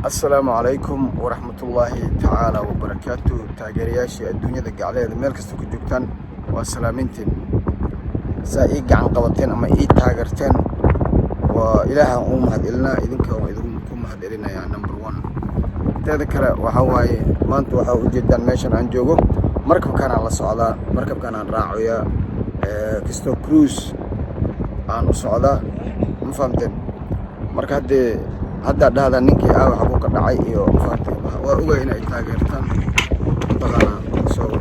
السلام عليكم ورحمة الله تعالى وبركاته. تاجرياشي الدنيا دقالي هذا ملك استوك جوكتان والسلامينتين سايق عن قوتين أما إيد تاجرتين وإلها هاد إلنا إذنك وإذنكم هاد إلنا يا نمبر 1 تذكر وحواي ما أنتوا وحاو جدا ماشان عن جوجو مركب كان على الصعداء مركب كان عن راعية كستو كروز عن الصعداء مفهمتين مركب hadda dhahda ninkii waxa uu ka dhacay iyo mafaantay waa ogaay inay taageertaan badana soo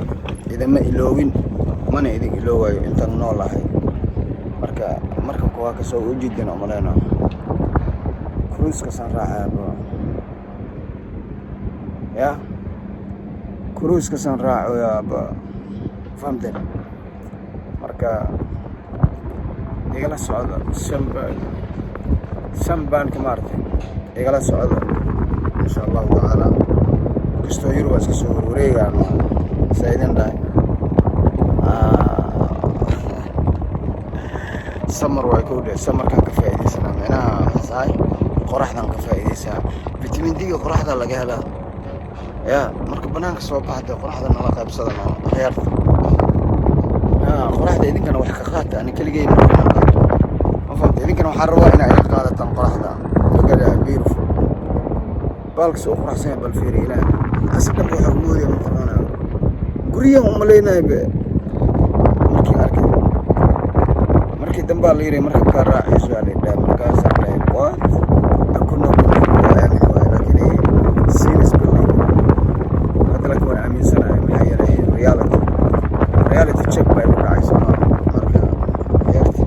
idama iloowin mana idin iloowayo intaan noolahay marka kuwa ka soo ujeedin umaleena cruise ka san raacay ya cruise ka san raacay ba fahamteen marka igala socda sambaan ka maartay igala socda insha Allah taala kisto yiro iska soo wareegaan saydan dhaay samar way ku dhee samarkan ka faa'iideysana macnaha saay qoraxdan ka faa'iideysa vitamin D qoraxda laga hela ya marka banaanka soo baxda qoraxdan la qaybsadana khayarta qoraxda idinkana wax ka qaata ani kaligay ma fahamtay idinkana waxaan rabaa in ay qaadataan qoraxda beautiful بالكس أخرى سنة بالفيري لا أصدق وحمودي مثلاً قرية ملينا به مركي دمبال ليري مركي كارا إسرائيل ده مركي سعيد وات أكون نقول يعني لكن سيريس بالله هذا لك وانا أمين سنة من هاي رياليتي تشيك باي بقى عايز ما مركي يرتي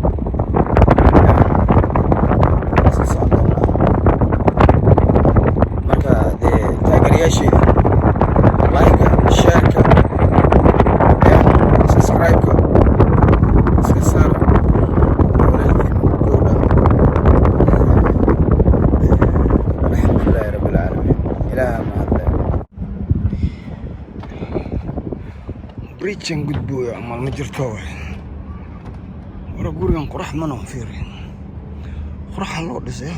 شيء لايك شير سبسكرايب سكسر الحمد لله رب العالمين إله ما هذا بريتشن قد بويا عمال مجرتوه ورا قوريان قرح منو فيري قرح الله دسه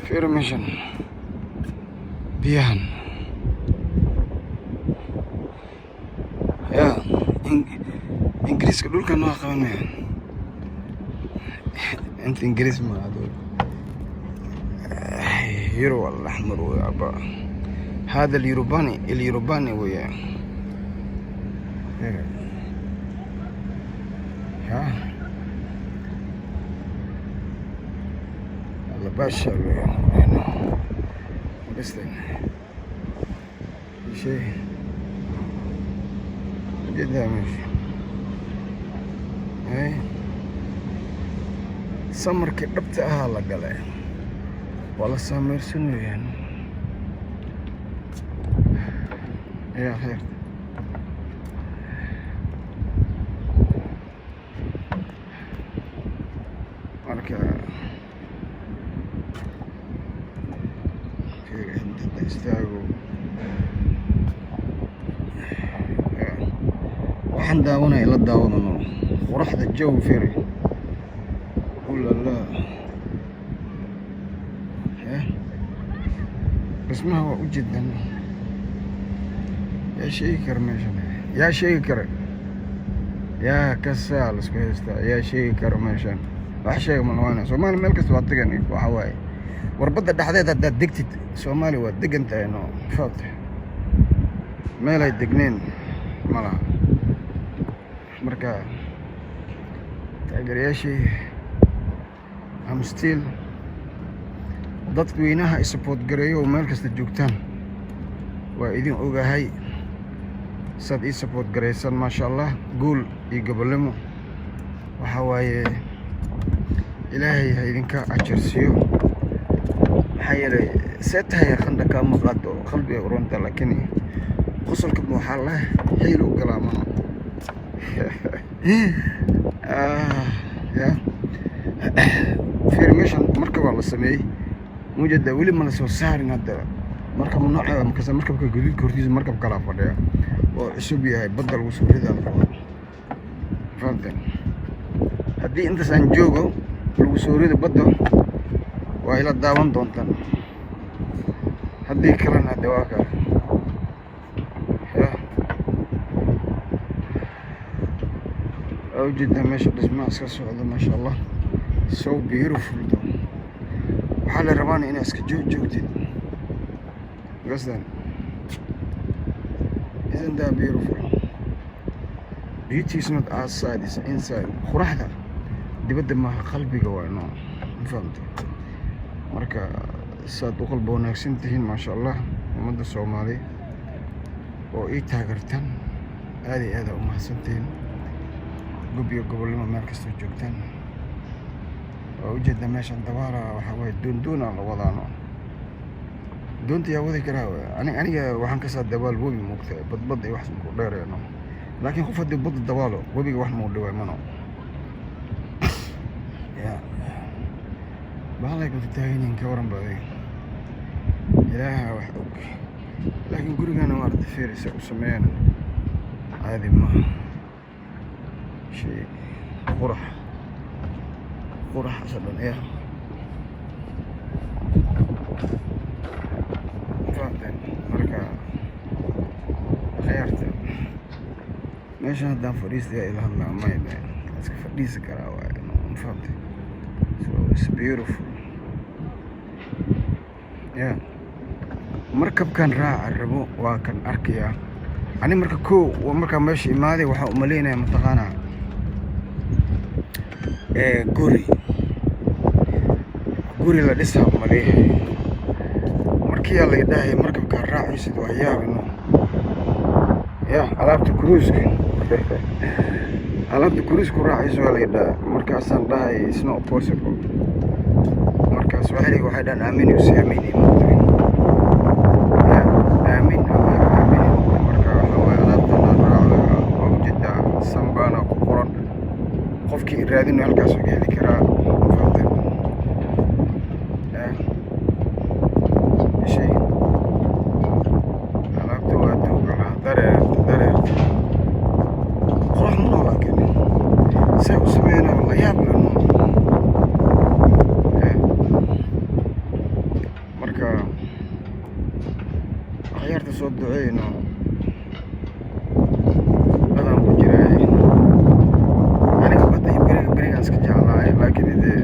فيرميشن بيان يا إنجليز كدول كانوا أخواني أنت إنجليز ما هذول يورو الأحمر ويابا هذا اليوروباني ويا يا باشا بس شيء جدا ماشي هاي سمر كربت أهلا قلعي والله سمر شنو يعني يا خير مركب استاغو waxaan daawanay la daawadano qoraxda jaw fiiri la اسمها وجدا يا شيكر ماشي يا شيكر يا كسال اسكيستا يا شيكر ماشي wax sheeg man waana Soomaali meel kasta waa tagan waxa waay warbada dhaxdeeda dad degtid Soomaali waa degantahay no fact meel ay degneen mala marka taageerayaashii am still dadweynaha support gareeyo meel kasta joogtaan waa idin ogahay sad i support gareysan ma sha Allah guul iyo gobolnimo waxa waaye ilaahay ha idinka ajarsiyo حيري ستها خندك مقاد قلبي ورنت لكني خصلك بمحله حيلو كلامه يا فيرميشن مركب والله سمي موجود ولي ما سو سارين هذا مركب من نوع مكسر مركب كجديد كورتيز مركب كلام فده وعشوب يا بدل وسوري ذا فهمتني haddii intaas aan joogo lagu soo rido badda waa ila daawan doontaan, haddii kalena hadde waa kaa ujeedaa meesha dhismaha iska socda maasha allah, so beautiful though. waxaa la rabaan inaa iska joogtid, gasdan isn't that beautiful? Beauty is not outside, it's inside. quraxda dibadda maaha, qalbiga waa inoo mafahamtay. marka saad u qalba wanaagsan tihiin maasha allah, ummadda soomaaliya oo ii taageertaan aad iyo aad u mahadsantihiin. gob iyo gobolnimo meel kastoo joogtaan. waa ujeedaa meeshan dabaala waxaa waaye doondoona la wadaano. doonta yaa wadi karaa aniga waxaan kasaa dabaal webi moogta, badbad iyo wax ku dheereeno, laakiin qof haddii badda dabaalo webiga wax mau dhiway mano. ya bahalay ku taaganyihin ka waran ba adiga, ilaaha wax og. laakiin gurigana waa arda fiirisa u sameeyaan caadi maaha, shay qurax asadan ya fahamteen. marka khiyaarta meeshan haddaan fadhiistaya ila hadlaa mayne iska fadhiisi karaa waaye, fahamtay. so it's beautiful ya markabkan raaca rabo waa kan arkayaa ani. marka markaa meesha imaaday waxaa umaleynaya mataqaanaa guri la dhisaa umaleeyahay. markiyaa laga dhahaya markabkaan raacaysid waa yaabino ya alaabta cruisku raacayso waa laga dhaha. markaasaan dhahay it's not possible. markaas waxay dhahan aamin usi aamini aamin. marka waxaa waaye alaabtan aan raaco waa ujeedaa sanbaana ku qoran, qofkii raadino halkaas uga heli karaa. shay alaabta waa duugalaa dareerta qurax manoo, laakiin say u sameynaa la yaab lano. marka akhyaarta soo duceeyno dadaan ku jiraay. aniga badda iyo berigaan iska jeclaay, laakiin dee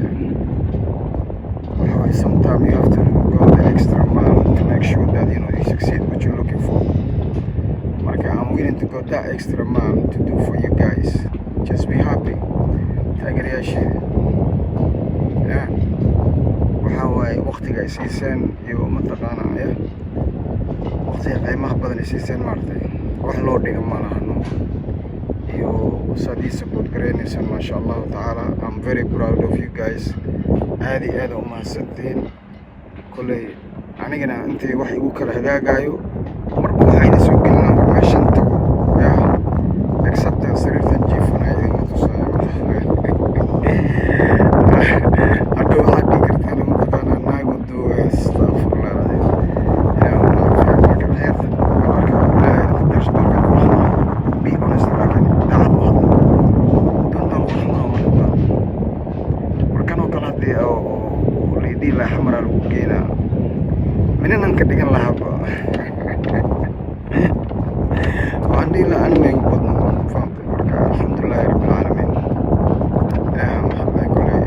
waxa waaye sometime you have to go the extra mile to make sure that you succeed what you're looking for. marka I'm willing to go that extra mile to do for you guys. just be happy taageerayaasheeda ya. waxaa waaye waqtiga ay siiseen iyo mataqaanaa ya waqtiga qiimaha badan ay siiseen, maaragtay wax loo dhiga ma lahano. iyo saad ii support gareynaysaan maasha allahu tacaala. I'm very proud of you guys. aad iyo aad u mahadsantihiin. kolley anigana intii wax igu kala hagaagayo marba waxayna soo gelinaa mar meeshan tago ya excepta sariirtan jiifanaya idinma tusaayo. hadda waxaad dhigi kartaan mataqaanaa naagu duuga astafurlah la xamara lagu geynaa minanan ka dhigan lahaaba. waxaan dhihi lahaa anima igu badno, fahamtay. marka alxamdulilaahi rabbilcaalamiin, ilaaha maxadlay koley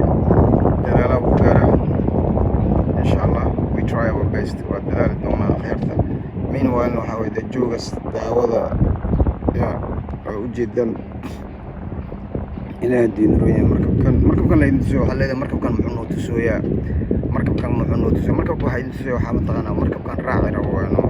dadaalaa u gaara insha allah. we try our best. waa dadaali doonaa akhyaarta. meanwhile waxaa waye joogas daawada ya waa ujeedaan ilaaha diinarooya. markabkan laydin tuso waxaa leedahay markabkan muxuu noo tusooyaa, markabkan waxaa idin tusooya waxaa mataqaanaa markabkan raaci rabo waano.